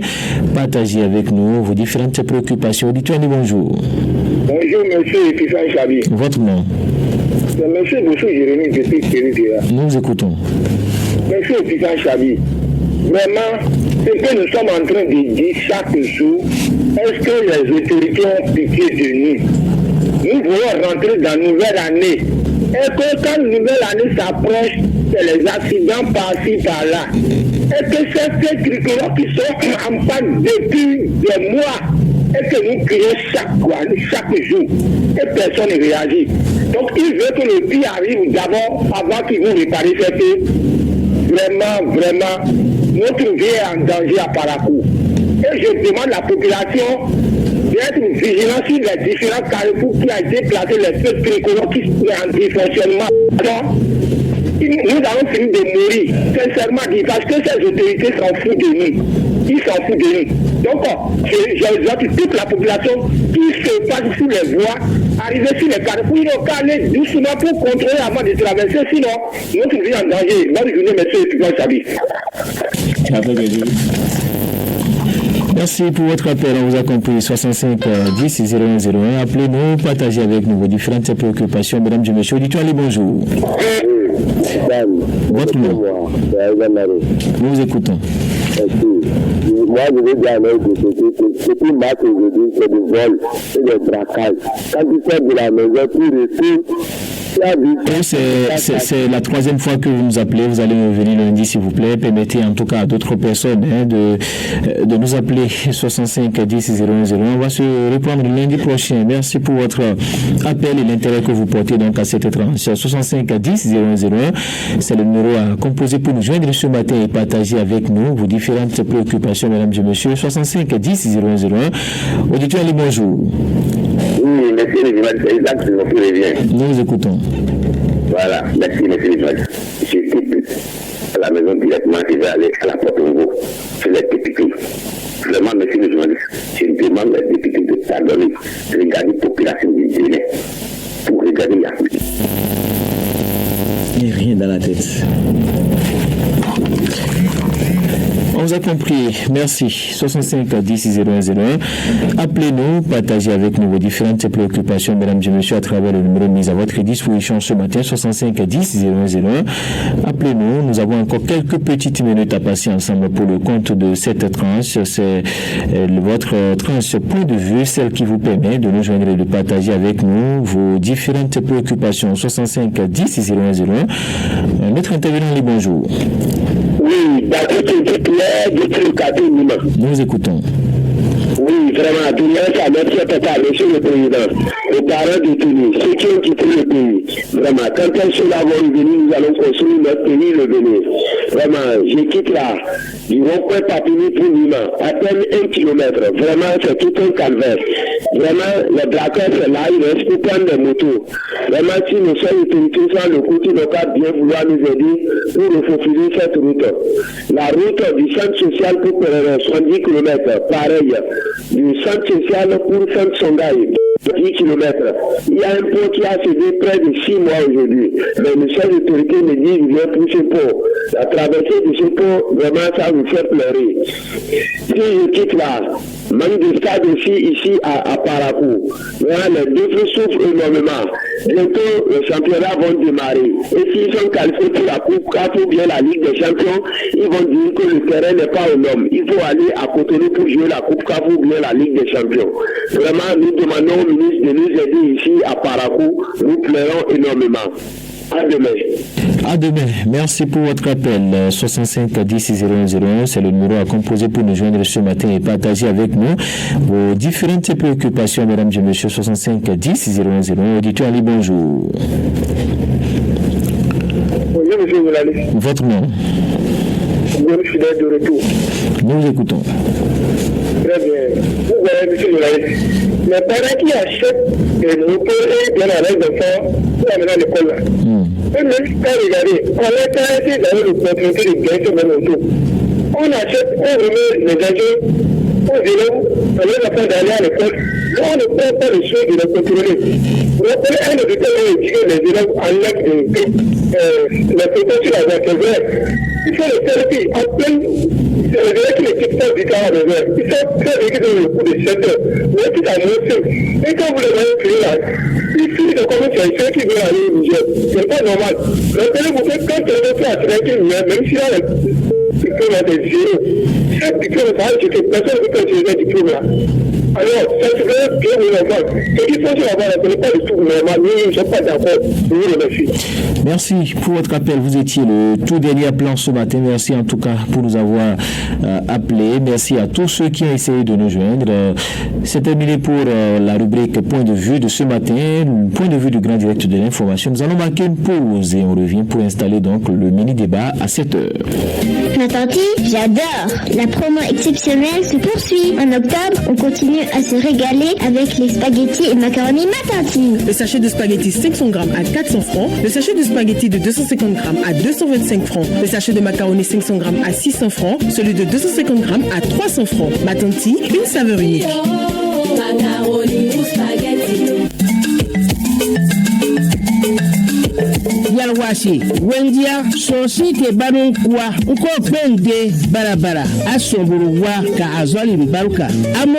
Partagez avec nous vos différentes préoccupations. Dites-moi bonjour. Bonjour, monsieur Epifan Chabi. Votre nom? C'est monsieur Boussou Jérémy depuis Kéridéa. Nous vous écoutons. Monsieur Epifan Chabi, vraiment, ce que nous sommes en train de dire chaque jour, est-ce que les autorités ont pitié de nous? Nous voulons rentrer dans la nouvelle année. Et que quand la nouvelle année s'approche, c'est les accidents par-ci, par-là. Et que ces tricolores qui sont en panne depuis des mois, et que nous crions chaque jour, et personne ne réagit. Donc il veut que le pire arrive d'abord avant qu'ils vont réparer cette vraiment, notre vie est en danger à Parakou. Et je demande à la population d'être vigilant sur les différents carrefours qui ont été placés, les feux tricolores qui sont en dysfonctionnement. Nous allons finir de mourir, sincèrement dit, parce que ces autorités s'en foutent de nous. Ils s'en foutent de nous. Donc, j'exhorte toute la population qui se passe sur les voies, arriver sur les carrefours, ils n'ont qu'à aller doucement pour contrôler avant de traverser, sinon, notre vie est en danger. Bonne journée, messieurs, et puis bon salut. Merci pour votre appel. On vous a compris. 65 10 0101. Appelez-nous, partagez avec nous vos différentes préoccupations. Mesdames et messieurs, dites-moi les bonjour. Votre nom? Nous vous écoutons. Moi, je veux dire à nos ce qui marque aujourd'hui, c'est le vol et le braquage. Quand tu sors de la maison, tu retournes. C'est la troisième fois que vous nous appelez. Vous allez venir lundi, s'il vous plaît. Permettez en tout cas à d'autres personnes de nous appeler 65 10 0101. On va se reprendre lundi prochain. Merci pour votre appel et l'intérêt que vous portez donc à cette tranche. 65 10 0101, c'est le numéro à composer pour nous joindre ce matin et partager avec nous vos différentes préoccupations, mesdames et messieurs. 65 10 0101. Auditeur, allez, bonjour. Oui, merci les images, c'est exact, je reviens. Nous vous écoutons. Voilà, merci les images. Je quitte à la maison directement, je vais aller à la porte au niveau. Je les députés. Vraiment, merci les journalistes. Je demande les députés de pardonner, de regarder la population du Bénin, pour regarder l'Afrique. Il n'y a rien dans la tête. On vous a compris. Merci. 65 10 0101. Appelez-nous, partagez avec nous vos différentes préoccupations, mesdames et messieurs, à travers le numéro mis à votre disposition ce matin, 65 10 0101. Appelez-nous. Nous avons encore quelques petites minutes à passer ensemble pour le compte de cette tranche. C'est votre tranche point de vue, celle qui vous permet de nous joindre et de partager avec nous vos différentes préoccupations. 65 10 0101. Notre intervenant, les bonjour. Oui, d'accord, nous vous écoutons. Oui, vraiment, tout le monde, ça merci total, monsieur le président, aux parents détenus, ceux qui ont quitté le pays. Vraiment, quand elles sont là, vont revenir, nous allons construire notre pays, le Bénin. Vraiment, je quitte là, du rond-point Papini pour Nima, à peine 1 kilomètre. Vraiment, c'est tout un calvaire. Vraiment, les braqueurs, c'est là, ils restent pour prendre des motos. Vraiment, si nous sommes autorités sans le coup, ils n'ont qu'à bien vouloir nous aider pour refaufiler cette route. La route du centre social pour 70 km, pareil. Du centre social pour Saint-Songaï, 10 km. Il y a un pont qui a cédé près de 6 mois aujourd'hui. Mais les chefs d'autorité me disent qu'il vient pour ce pont. La traversée de ce pont, vraiment, ça vous fait pleurer. Si je quitte là, manque de stade aussi ici à Parakou. Voilà, les deux souffrent énormément. Bientôt, les championnats vont démarrer. Et s'ils sont qualifiés pour la Coupe CAF ou bien la Ligue des Champions, ils vont dire que le terrain n'est pas aux normes. Il faut aller à Cotonou pour jouer la Coupe CAF ou bien la Ligue des Champions. Vraiment, nous demandons au ministre de nous aider ici à Parakou. Nous pleurons énormément. À demain. À demain. Merci pour votre appel. 65 10 0101, c'est le numéro à composer pour nous joindre ce matin et partager avec nous vos différentes préoccupations, mesdames et messieurs. 65 10 0101. Auditeur Ali, bonjour. Bonjour, monsieur Moulali. Votre nom? Je suis de retour. Nous vous écoutons. Très bien. Vous voyez, monsieur Moulali, les parents qui achètent des motos et viennent avec des enfants pour amener à l'école là. Et même quand regardez, on a pas essayé d'avoir l'opportunité de gagner sur mes motos. On achète, on remet les agents aux élèves, on les apprend d'aller à l'école. Là, on ne prend pas le soin de les contrôler. Vous appelez un auditeur et dit que les élèves enlèvent les photos sur la vertèbre. Il faut le selfie en plein. C'est les élèves qui les quittent pas du carreau de verre. Ils sont très réguliers dans le coup de 7 heures. Mais tout à moitié. Et quand vous les voyez finir là, ils finissent de commencer à essayer qui veulent aller au Niger. C'est pas normal. Rappelez-vous que quand quelqu'un fait à 5 même si là, diplôme est zéro. Chaque diplôme, ça veut dire que personne ne peut utiliser ce diplôme-là. Alors, ça se fait bien normal. Ce qu'il faut savoir, ce n'est pas du tout normal. Nous ne sommes pas d'accord. Je vous remercie. Merci pour votre appel. Vous étiez le tout dernier appelant ce matin. Merci en tout cas pour nous avoir appelé. Merci à tous ceux qui ont essayé de nous joindre. C'est terminé pour la rubrique Point de vue de ce matin. Point de vue du grand direct de l'information. Nous allons marquer une pause et on revient pour installer donc le mini-débat à 7h. Ma tantie, j'adore. La promo exceptionnelle se poursuit. En octobre, on continue à se régaler avec les spaghettis et macaronis Ma tantie. Le sachet de spaghettis 500 grammes à 400 francs. Le sachet de spaghettis de 250 grammes à 225 francs. Le sachet de macaronis 500 grammes à 600 francs. Celui de 250 grammes à 300 francs. Ma tantie, une saveur unique. Macaroni ou spaghetti. Yalwashi, Wendia, Sonsi te banon kwa, uko pende barabara, asoburuwa ka azoli mbaruka. Amo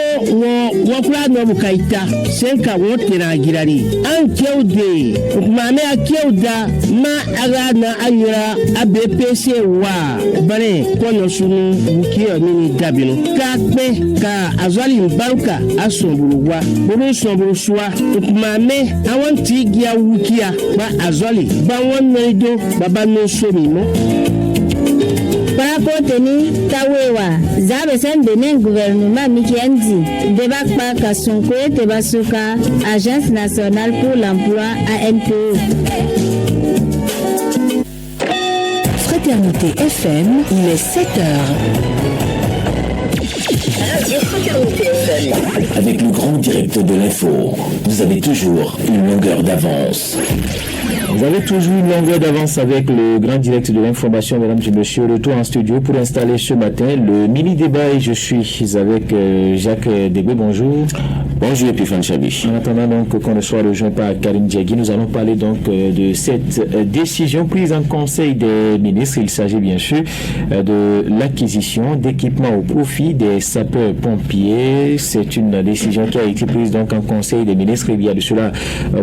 wakula no bukaita, senka wote na girari. Ankeude, mame akeuda, ma agana anyura ABPC wa, bane kono sunu wukio mini dabino. Kakpe ka azoli mbaruka, asoburuwa, buru soburuswa, mame awanti gia wukia, ma azoli, Wanaido baba no somimo para contenu tawewa zabe sen benen gouvernement mikiendi débat pa kasonko te basuka Agence nationale pour l'emploi ANPE. Fraternité FM, il est 7h. Avec le grand direct de l'info, vous avez toujours une longueur d'avance. Vous avez toujours une longueur d'avance avec le grand direct de l'information, mesdames et messieurs. Retour en studio pour installer ce matin le mini-débat et je suis avec Jacques Debé. Bonjour. Bonjour Epiphane Chabi. En attendant donc qu'on ne soit rejoint par Karim Diagui, nous allons parler donc de cette décision prise en Conseil des ministres. Il s'agit bien sûr de l'acquisition d'équipements au profit des sapeurs-pompiers. C'est une décision qui a été prise donc en Conseil des ministres il y a de cela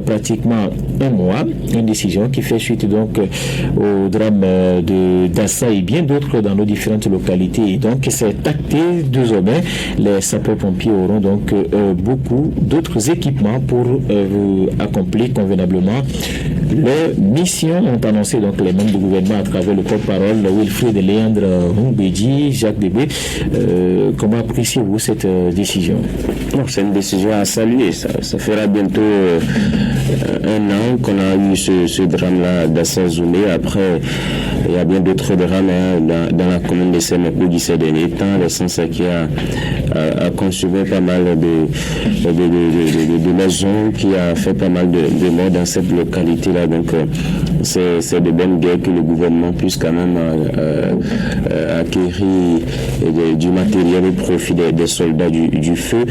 pratiquement un mois. Une décision qui fait suite donc au drame de Dassa et bien d'autres dans nos différentes localités. Et donc c'est acté désormais. Les sapeurs-pompiers auront donc beaucoup d'autres équipements pour accomplir convenablement leur mission, ont annoncé donc les membres du gouvernement à travers le porte-parole Wilfried Léandre Humbedi. Jacques Debé, comment appréciez-vous cette décision? C'est une décision à saluer. Ça fera bientôt un an qu'on a eu ce drame-là d'Assazoumé. Après, il y a bien d'autres drames dans la commune de Séméco du ces derniers temps. Le sens qui a consumé pas mal de maisons, qui a fait pas mal de morts dans cette localité-là. Donc, c'est de bonnes guerres que le gouvernement puisse quand même acquérir du matériel au profit des soldats du feu.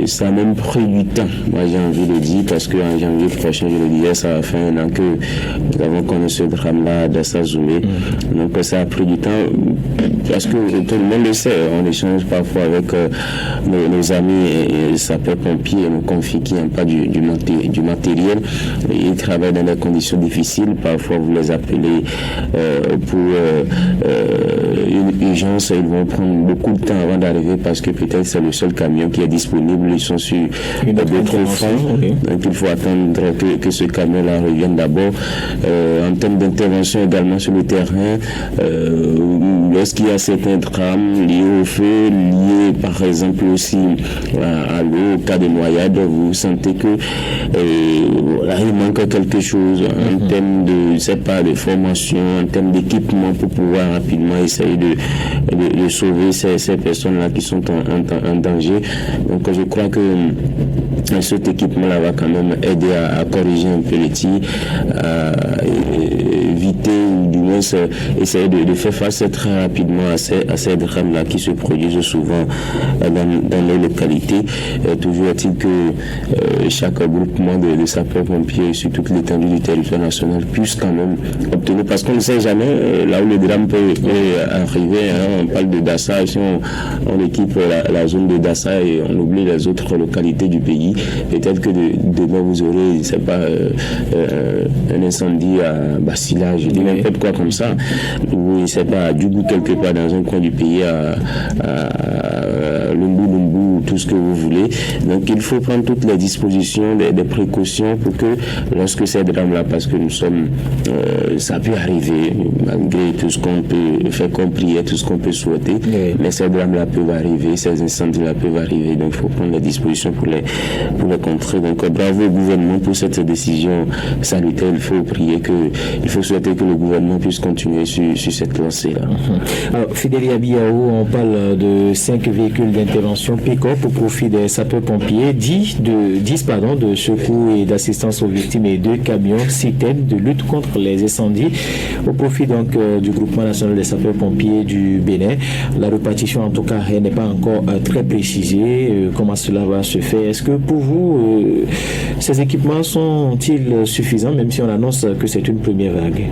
Ça a même pris du temps, moi j'ai envie de dire, parce qu'en janvier prochain, je le disais, ça a fait un an que nous avons connu ce drame-là d'Assazoumé. Donc ça a pris du temps, parce que tout le monde le sait, on échange parfois avec nos amis et sapeurs-pompiers, nos confis qui n'ont pas du matériel. Ils travaillent dans des conditions difficiles, parfois vous les appelez pour une urgence, ils vont prendre beaucoup de temps avant d'arriver parce que peut-être c'est le seul camion qui est disponible, ils sont sur d'autres fronts, donc il faut attendre que ce camion-là revienne d'abord. En termes d'intervention également sur le terrain, lorsqu'il y a certains drames liés au feu, liés par exemple aussi à l'eau, au cas de noyade, vous sentez que il manque quelque chose en termes de formation, en termes d'équipement pour pouvoir rapidement essayer de sauver ces personnes-là qui sont en danger. Donc je crois que cet équipement-là va quand même aider à corriger un peu les tirs, à éviter ou du moins essayer de faire face très rapidement à ces drames-là qui se produisent souvent dans les localités. Toujours est-il que chaque groupement de sapeurs-pompiers sur toute l'étendue du territoire national puisse quand même obtenir, parce qu'on ne sait jamais là où le drame peut arriver. On parle de Dassa, si on équipe la zone de Dassa et on oublie les autres localités du pays, peut-être que demain vous aurez, un incendie à Bassila, je dis n'importe quoi comme ça, ou je ne sais pas, du goût quelque part dans un coin du pays, à Lumbu, tout ce que vous voulez. Donc il faut prendre toutes les dispositions, des précautions pour que lorsque ces drames-là, parce que nous sommes, ça peut arriver, malgré tout ce qu'on peut faire comme prière, tout ce qu'on peut souhaiter, mais ces drames-là peuvent arriver, ces incendies-là peuvent arriver, donc il faut prendre les dispositions pour les contrer. Donc bravo au gouvernement pour cette décision salutaire. Il faut souhaiter que le gouvernement puisse continuer sur cette lancée-là. Alors, Fidélia Biaou, on parle de 5 véhicules d'intervention pick-up au profit des sapeurs-pompiers, 10 de secours et d'assistance aux victimes et 2 camions citernes de lutte contre les incendies au profit donc du groupement national des sapeurs-pompiers du Bénin. La répartition en tout cas n'est pas encore très précisée. Comment cela va se faire? Est-ce que pour vous, ces équipements sont-ils suffisants, même si on annonce que c'est une première vague?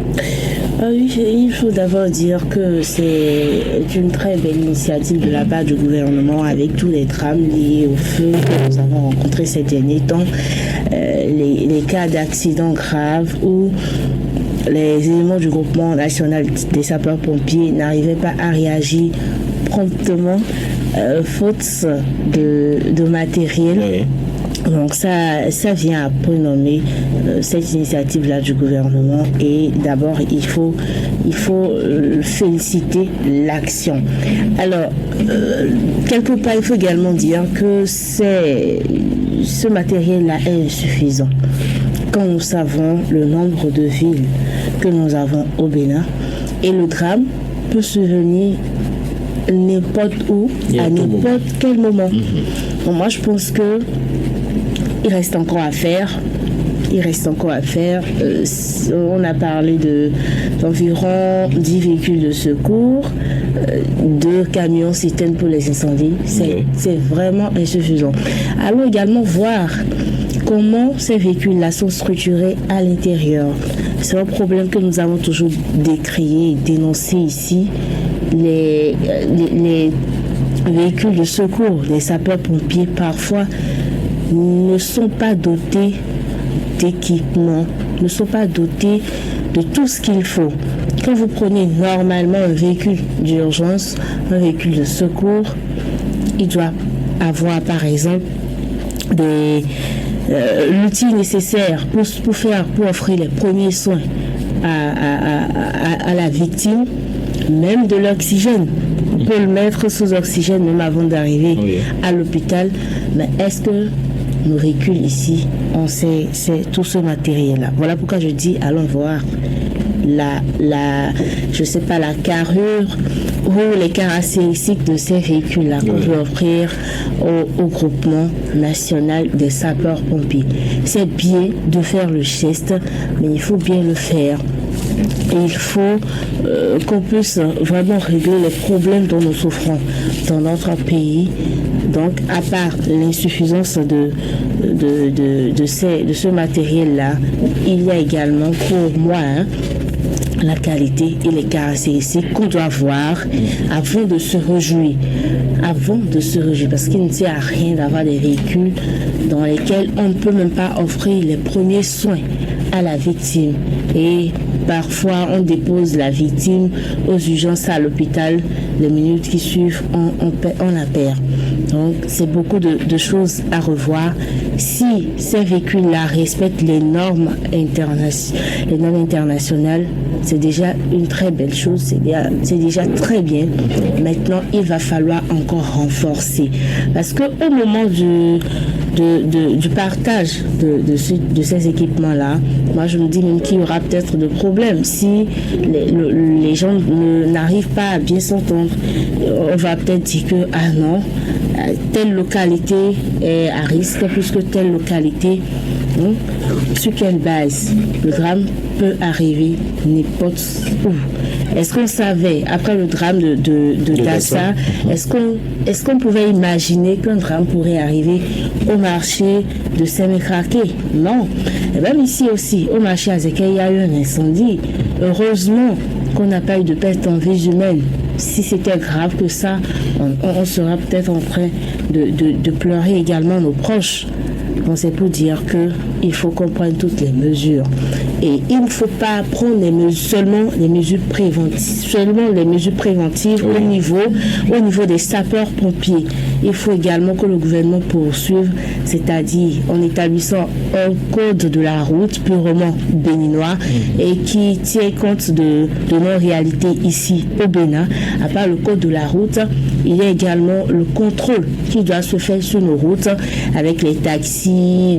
Oui, il faut d'abord dire que c'est une très belle initiative de la part du gouvernement avec tous les drames liés au feu que nous avons rencontrés ces derniers temps, les cas d'accidents graves où les éléments du groupement national des sapeurs-pompiers n'arrivaient pas à réagir promptement faute de matériel. Oui. Donc ça vient à prénommer cette initiative-là du gouvernement, et d'abord il faut féliciter l'action. Alors, quelque part, il faut également dire que ce matériel-là est insuffisant. Quand nous savons le nombre de villes que nous avons au Bénin, et le drame peut survenir n'importe où, à n'importe quel moment. Donc moi, je pense que il reste encore à faire. On a parlé d'environ 10 véhicules de secours, 2 camions citernes pour les incendies. C'est vraiment insuffisant. Allons également voir comment ces véhicules-là sont structurés à l'intérieur. C'est un problème que nous avons toujours décrié et dénoncé ici. Les véhicules de secours, les sapeurs-pompiers, parfois ne sont pas dotés d'équipements, ne sont pas dotés de tout ce qu'il faut. Quand vous prenez normalement un véhicule d'urgence, un véhicule de secours, il doit avoir par exemple l'outil nécessaire pour offrir les premiers soins à la victime, même de l'oxygène. On peut le mettre sous oxygène même avant d'arriver à l'hôpital. Mais est-ce que nos véhicules ici ont tout ce matériel-là? Voilà pourquoi je dis, allons voir la carrure ou les caractéristiques de ces véhicules-là qu'on veut offrir au groupement national des sapeurs-pompiers. C'est bien de faire le geste, mais il faut bien le faire. Et il faut qu'on puisse vraiment régler les problèmes dont nous souffrons dans notre pays. Donc, à part l'insuffisance de ce matériel-là, il y a également pour moi la qualité et les caractéristiques qu'on doit voir avant de se réjouir. Parce qu'il ne sert à rien d'avoir des véhicules dans lesquels on ne peut même pas offrir les premiers soins à la victime. Et parfois, on dépose la victime aux urgences à l'hôpital. Les minutes qui suivent, on la perd. Donc, c'est beaucoup de choses à revoir. Si ces véhicules-là respectent les normes internationales, c'est déjà une très belle chose, c'est déjà très bien. Maintenant, il va falloir encore renforcer. Parce qu'au moment du partage de ces équipements-là, moi je me dis même qu'il y aura peut-être des problèmes. Si les gens n'arrivent pas à bien s'entendre, on va peut-être dire que, ah non, telle localité est à risque plus que telle localité. Sur quelle base le drame peut arriver n'importe où? Est-ce qu'on savait, après le drame de Dassa, est-ce qu'on pouvait imaginer qu'un drame pourrait arriver au marché de Sémékraké? Non. Et même ici aussi, au marché Azéké, il y a eu un incendie. Heureusement qu'on n'a pas eu de perte en vie humaine. Si c'était grave que ça, on sera peut-être en train de pleurer également nos proches. Donc c'est pour dire qu'il faut qu'on prenne toutes les mesures. Et il ne faut pas prendre seulement les mesures préventives au niveau des sapeurs-pompiers. Il faut également que le gouvernement poursuive, c'est-à-dire en établissant un code de la route purement béninois et qui tient compte de nos réalités ici au Bénin. À part le code de la route, il y a également le contrôle qui doit se faire sur nos routes avec les taxis,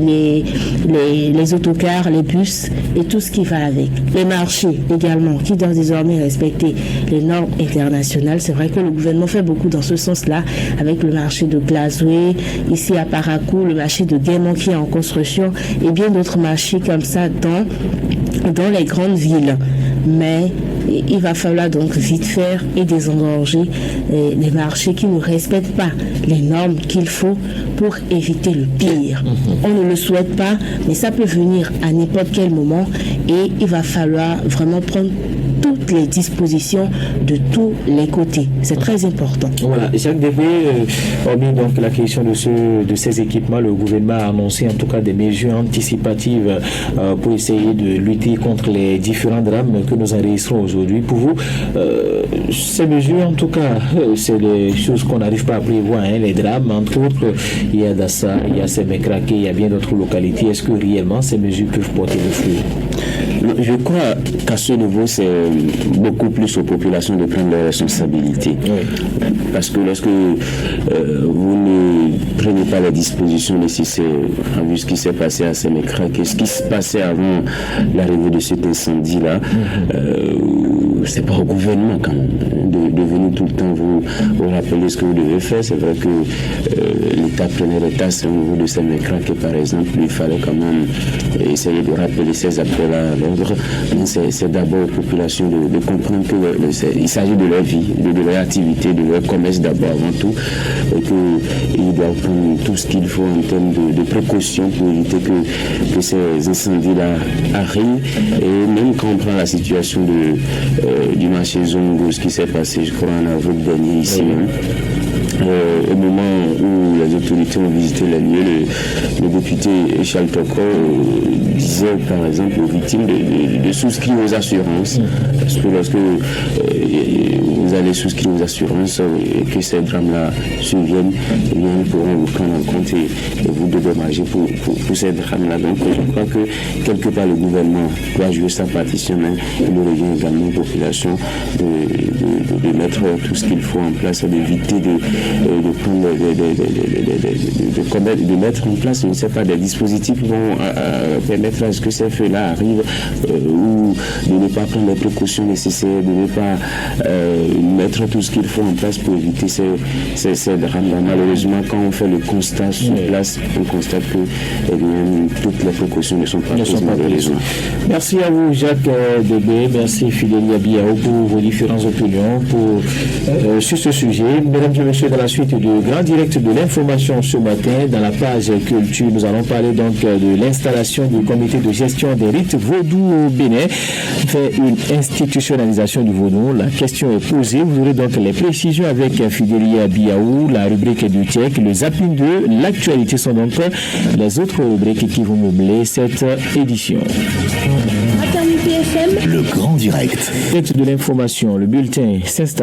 les autocars, les bus et tout ce qui va avec. Les marchés également qui doivent désormais respecter les normes internationales. C'est vrai que le gouvernement fait beaucoup dans ce sens-là avec le marché de Glazoué, ici à Parakou, le marché de Guémon qui est en construction et bien d'autres marchés comme ça dans les grandes villes. Mais il va falloir donc vite faire et désengorger les marchés qui ne respectent pas les normes qu'il faut pour éviter le pire. On ne le souhaite pas, mais ça peut venir à n'importe quel moment et il va falloir vraiment prendre toutes les dispositions de tous les côtés. C'est très important. Voilà, Jacques Debé, hormis donc la question de ces équipements, le gouvernement a annoncé en tout cas des mesures anticipatives pour essayer de lutter contre les différents drames que nous enregistrons aujourd'hui. Pour vous, ces mesures, en tout cas, c'est des choses qu'on n'arrive pas à prévoir, hein, les drames, entre autres, il y a Dassa, il y a Sémékraké, il y a bien d'autres localités. Est-ce que réellement ces mesures peuvent porter le fruit? Je crois qu'à ce niveau, c'est beaucoup plus aux populations de prendre leurs responsabilités. Oui. Parce que lorsque vous ne prenez pas les dispositions nécessaires, vu ce qui s'est passé à Sémékraké, ce qui se passait avant l'arrivée de cet incendie-là, c'est pas au gouvernement quand même de venir tout le temps vous rappeler ce que vous devez faire. C'est vrai que l'État prenait les tasses au niveau de Sémékraké, par exemple, il fallait quand même essayer de rappeler ces appels à l'ordre. Mais c'est d'abord aux populations de comprendre qu'il s'agit de leur vie, de leur activité, de leur commerce d'abord avant tout, et qu'ils doivent prendre tout ce qu'il faut en termes de précautions pour éviter que ces incendies-là arrivent. Et même quand on prend la situation du marché Zongo, ce qui s'est passé, je crois, en avril dernier ici, au moment où les autorités ont visité les lieux, le député Charles Toko disait par exemple aux victimes de souscrire aux assurances, parce que lorsque vous allez souscrire aux assurances et que ces drames-là surviennent, eh bien, nous pourrons vous prendre en compte et vous dédommager pour ces drames-là. Donc je crois que quelque part le gouvernement doit jouer sa partition, mais il revient également aux populations de mettre tout ce qu'il faut en place, d'éviter de mettre en place, je ne sais pas, des dispositifs qui vont permettre à ce que ces feux-là arrivent, ou de ne pas prendre les précautions nécessaires, de ne pas mettre tout ce qu'il faut en place pour éviter ces drames-là. Malheureusement, quand on fait le constat sur place, on constate que toutes les précautions ne sont pas prises malheureusement. Merci à vous, Jacques Debé. Merci Fidélia Biao pour vos différentes opinions sur ce sujet. Mesdames et messieurs, dans la suite du grand direct de l'information ce matin, dans la page culture, nous allons parler donc de l'installation du comité de gestion des rites vaudou au Bénin. Fait une institutionnalisation du vaudou. La question est posée. Vous aurez donc les précisions avec Fidélia Biaou, la rubrique du TIEC, le zapping de l'actualité sont donc les autres rubriques qui vont meubler cette édition. Maternité FM, le grand direct. Direct de l'information, le bulletin s'installe.